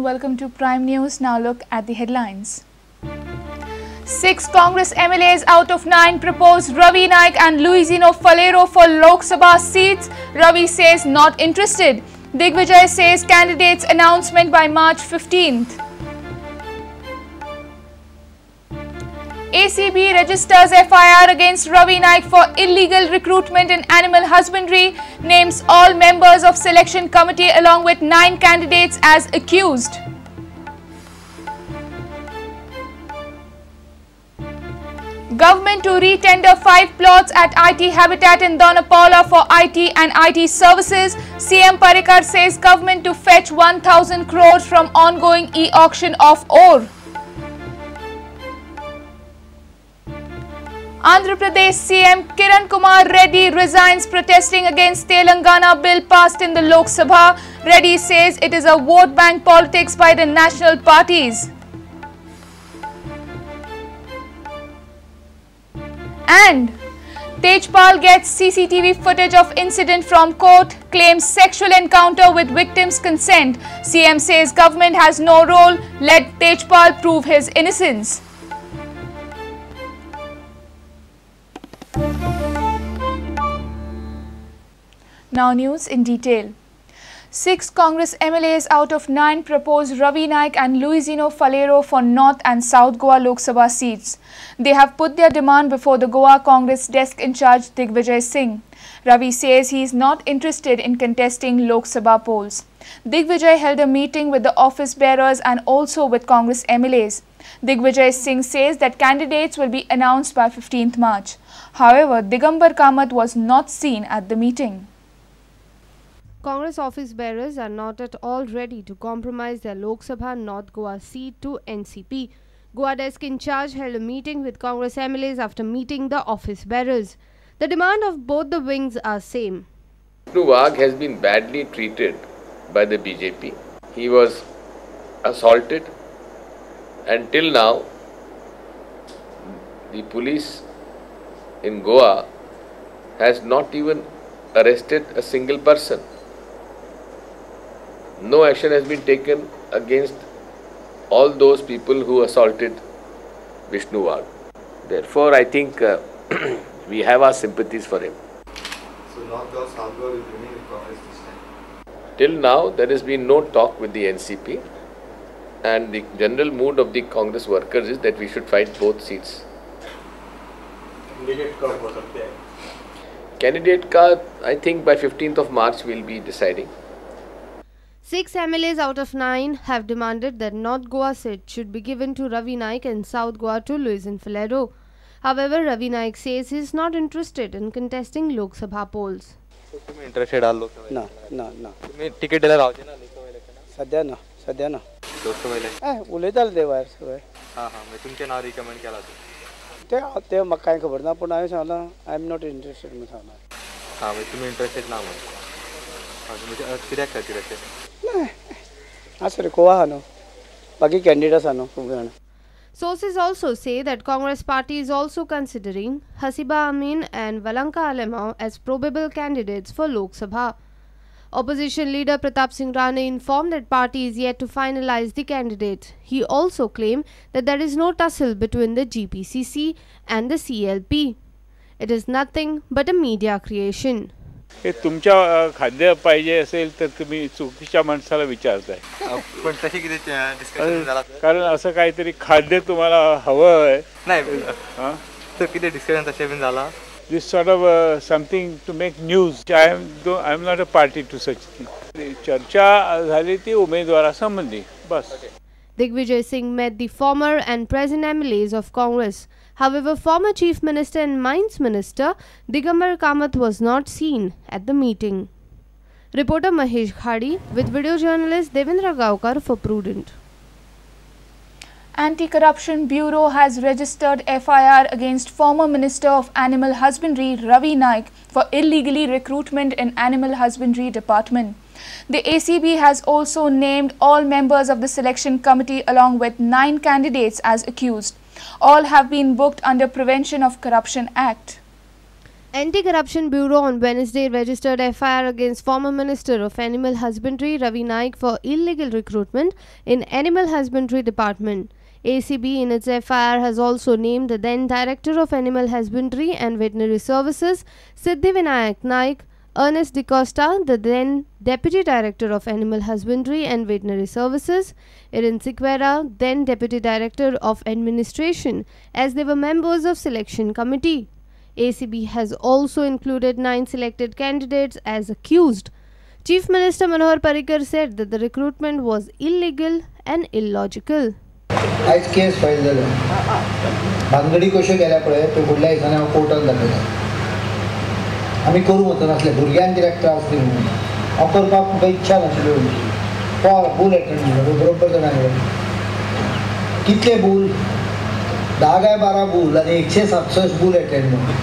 welcome to Prime News. Now look at the headlines. 6 Congress MLAs out of 9 propose Ravi Naik and Luisino Falero for Lok Sabha seats. Ravi says not interested. Digvijay says candidates announcement by March 15th. ACB registers FIR against Ravi Naik for illegal recruitment in animal husbandry, names all members of selection committee along with 9 candidates as accused. Government to re-tender 5 plots at IT Habitat in Donapala for IT and IT services. CM Parikar says government to fetch 1,000 crores from ongoing e-auction of ore. Andhra Pradesh CM Kiran Kumar Reddy resigns protesting against Telangana bill passed in the Lok Sabha. Reddy says it is a vote bank politics by the national parties. And Tejpal gets CCTV footage of incident from court, claims sexual encounter with victim's consent. CM says government has no role, let Tejpal prove his innocence. Now news in detail. 6 Congress MLAs out of 9 propose Ravi Naik and Luisino Falero for North and South Goa Lok Sabha seats. They have put their demand before the Goa Congress desk in charge Digvijay Singh. Ravi says he is not interested in contesting Lok Sabha polls. Digvijay held a meeting with the office bearers and also with Congress MLAs. Digvijay Singh says that candidates will be announced by 15th March. However, Digambar Kamath was not seen at the meeting. Congress office bearers are not at all ready to compromise their Lok Sabha North Goa seat to NCP. Goa desk in charge held a meeting with Congress MLAs after meeting the office bearers. The demand of both the wings are same. Vishnu Wagh has been badly treated by the BJP. He was assaulted, and till now the police in Goa has not even arrested a single person. No action has been taken against all those people who assaulted Vishnu Wagh. Therefore, I think we have our sympathies for him. So North Goa, South Goa will remain in Congress this time? Till now, there has been no talk with the NCP, and the general mood of the Congress workers is that we should fight both seats. Candidate कब हो सकते हैं? Candidate का, I think by 15th of March we will be deciding. 6 MLAs out of 9 have demanded that North Goa seat should be given to Ravi Naik and South Goa to Luisino Falero. However, Ravi Naik says he is not interested in contesting Lok Sabha polls. तुम्ही interested आहात लोक ना ना ना तुम्ही ticket द्यायला राहते ना लोकसभा इलेक्शन सध्या ना लोकसभा इलेक्शन उलयताले ते भायर सगळे हां म्हणजे तुमचे नाव रिकमेंड केला ते ते म्हाका कांय खबर ना पूण हांवें सांगलां आय एम नॉट इंटरेस्टेड म्हणून सांगलां हां म्हणजे तुम्ही इंटरेस्टेड ना म्हणजे कित्याक खातीर अशें असं रे गोवा आहा न्हू बाकी कॅन्डिडेट्स आहा न्हू खूब जाण. Sources also say that Congress party is also considering Hasiba Amin and Valanka Alemao as probable candidates for Lok Sabha. Opposition leader Pratap Singh Rane informed that party is yet to finalize the candidates. He also claimed that there is no tussle between the GPCC and the CLP. It is nothing but a media creation. हे तुमच्या खाद्य पाहिजे असेल तर तुम्ही चुकीच्या माणसाला विचारताय. पण तशी किती डिस्कशन झाला कारण असं काहीतरी खाद्य तुम्हाला हवं आहे नाही हां तर किती डिस्कशन तसे पण झाला. This sort of something to make news. I am not a party to such thing. चर्चा झाली ती उमेदवारासंबंधी बस. Digvijay Singh met the former and present MLAs of Congress. However, former Chief Minister and Mines Minister Digambar Kamath was not seen at the meeting. Reporter Mahesh Khadi with video journalist Devendra Gaukar for Prudent. Anti-Corruption Bureau has registered FIR against former Minister of Animal Husbandry Ravi Naik for illegally recruitment in Animal Husbandry Department. The ACB has also named all members of the selection committee along with 9 candidates as accused. All have been booked under Prevention of Corruption Act. Anti-Corruption Bureau on Wednesday registered FIR against former Minister of Animal Husbandry Ravi Naik for illegal recruitment in Animal Husbandry Department. ACB in its FIR has also named the then Director of Animal Husbandry and Veterinary Services Siddhivinayak Naik, Ernest DeCosta, the then Deputy Director of Animal Husbandry and Veterinary Services, Irin Siqueira, then Deputy Director of Administration, as they were members of Selection Committee. ACB has also included 9 selected candidates as accused. Chief Minister Manohar Parrikar said that the recruitment was illegal and illogical. आज case file जालो भानगडी कश्यो केल्या पळय त्यो फुडल्या दिसांनी हांव कोर्टान दाखयता आमी करूं वचना नासले भुरग्यांक कित्याक त्रास दिवं म्हणून हांव करपाक म्हाका इच्छा नाशिल्लो बूल एटेंड केलो बरोबर जाणां कितले बूल 10 काय 12 बूल आनी 167 बूल एटेंड केले.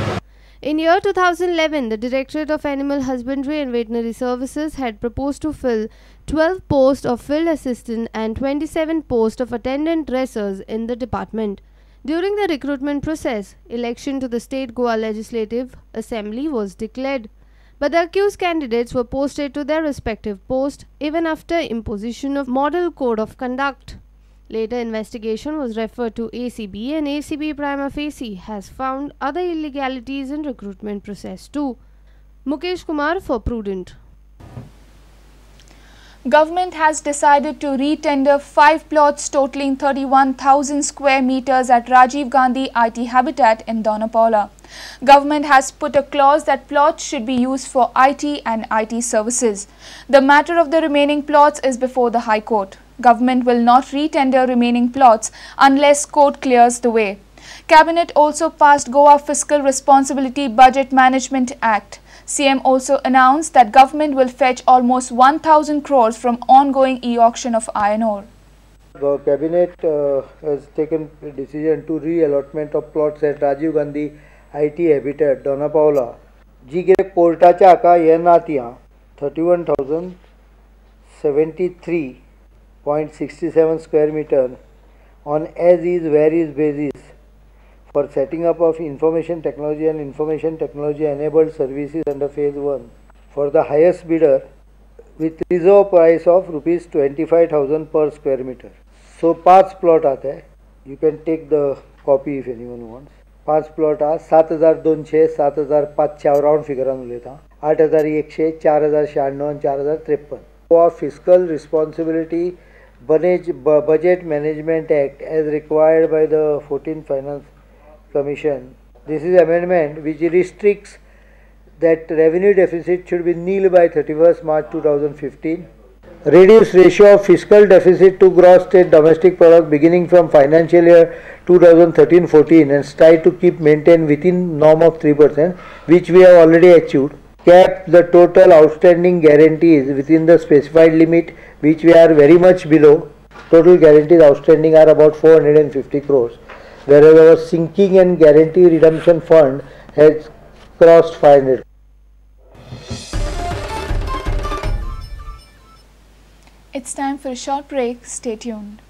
In year 2011, the Directorate of Animal Husbandry and Veterinary Services had proposed to fill 12 posts of field assistant and 27 posts of attendant dressers in the department. During the recruitment process, election to the State Goa Legislative Assembly was declared, but the accused candidates were posted to their respective posts even after imposition of Model Code of Conduct. Later investigation was referred to ACB, and ACB prima facie has found other illegalities in recruitment process too. Mukesh Kumar for Prudent. Government has decided to re-tender 5 plots totaling 31,000 square meters at Rajiv Gandhi IT Habitat in Donapaula. Government has put a clause that plots should be used for IT and IT services. The matter of the remaining plots is before the High Court. Government will not re-tender remaining plots unless court clears the way. Cabinet also passed Goa Fiscal Responsibility Budget Management Act. CM also announced that government will fetch almost 1,000 crores from ongoing e-auction of iron ore. The Cabinet has taken a decision to re-allotment of plots at Rajiv Gandhi IT Habitat, Donapaula. जी कितें कोर्टाच्या हाका हें ना ती 31,073.67 square meter on as-is, where-is basis for setting up of information technology and information technology enabled services under phase 1 for the highest bidder with reserve price of rupees 25,000 per square meter. So 5 plot आते हैं. You can take the copy if anyone wants. 5 plot 7,200, 7,500 round फिगरान उलयता 8,100, 4,096 and 4,053. Goa Fiscal Responsibility Budget Management Act as required by the 14th Finance Commission. This is amendment which restricts that revenue deficit should be nil by 31st March 2015. Reduce ratio of fiscal deficit to gross state domestic product beginning from financial year 2013-14 and strive to keep maintained within norm of 3%, which we have already achieved. Cap the total outstanding guarantees within the specified limit, which we are very much below. Total guarantees outstanding are about 450 crores, whereas our sinking and guarantee redemption fund has crossed 500. It's time for a short break. Stay tuned.